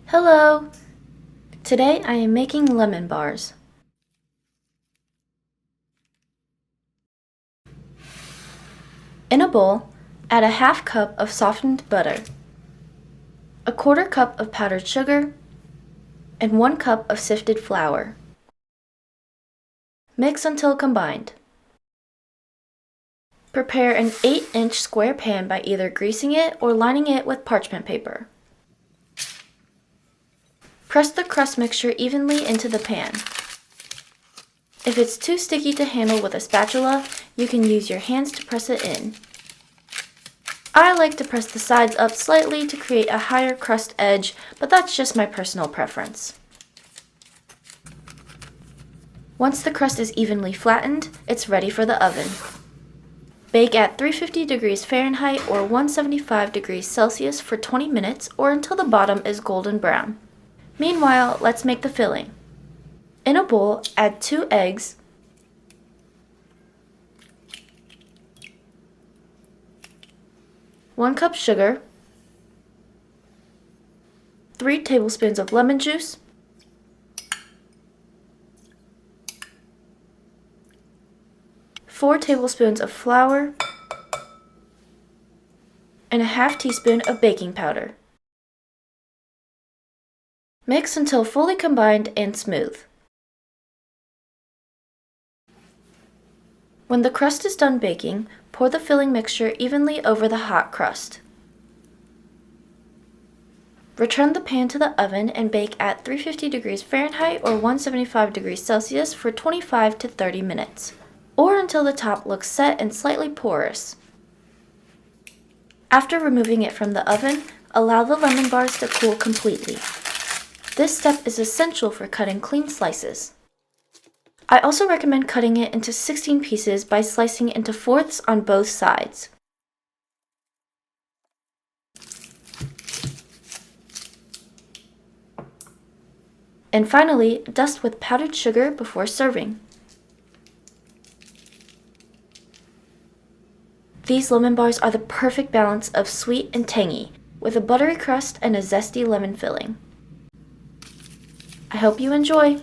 Hello! Today I am making lemon bars. In a bowl, add a half cup of softened butter, a quarter cup of powdered sugar, and 1 cup of sifted flour. Mix until combined. Prepare an 8-inch square pan by either greasing it or lining it with parchment paper. Press the crust mixture evenly into the pan. If it's too sticky to handle with a spatula, you can use your hands to press it in. I like to press the sides up slightly to create a higher crust edge, but that's just my personal preference. Once the crust is evenly flattened, it's ready for the oven. Bake at 350 degrees Fahrenheit or 175 degrees Celsius for 20 minutes or until the bottom is golden brown. Meanwhile, let's make the filling. In a bowl, add 2 eggs, 1 cup sugar, 3 tablespoons of lemon juice, 4 tablespoons of flour, and a half teaspoon of baking powder. Mix until fully combined and smooth. When the crust is done baking, pour the filling mixture evenly over the hot crust. Return the pan to the oven and bake at 350 degrees Fahrenheit or 175 degrees Celsius for 25 to 30 minutes, or until the top looks set and slightly porous. After removing it from the oven, allow the lemon bars to cool completely. This step is essential for cutting clean slices. I also recommend cutting it into 16 pieces by slicing into fourths on both sides. And finally, dust with powdered sugar before serving. These lemon bars are the perfect balance of sweet and tangy, with a buttery crust and a zesty lemon filling. I hope you enjoy!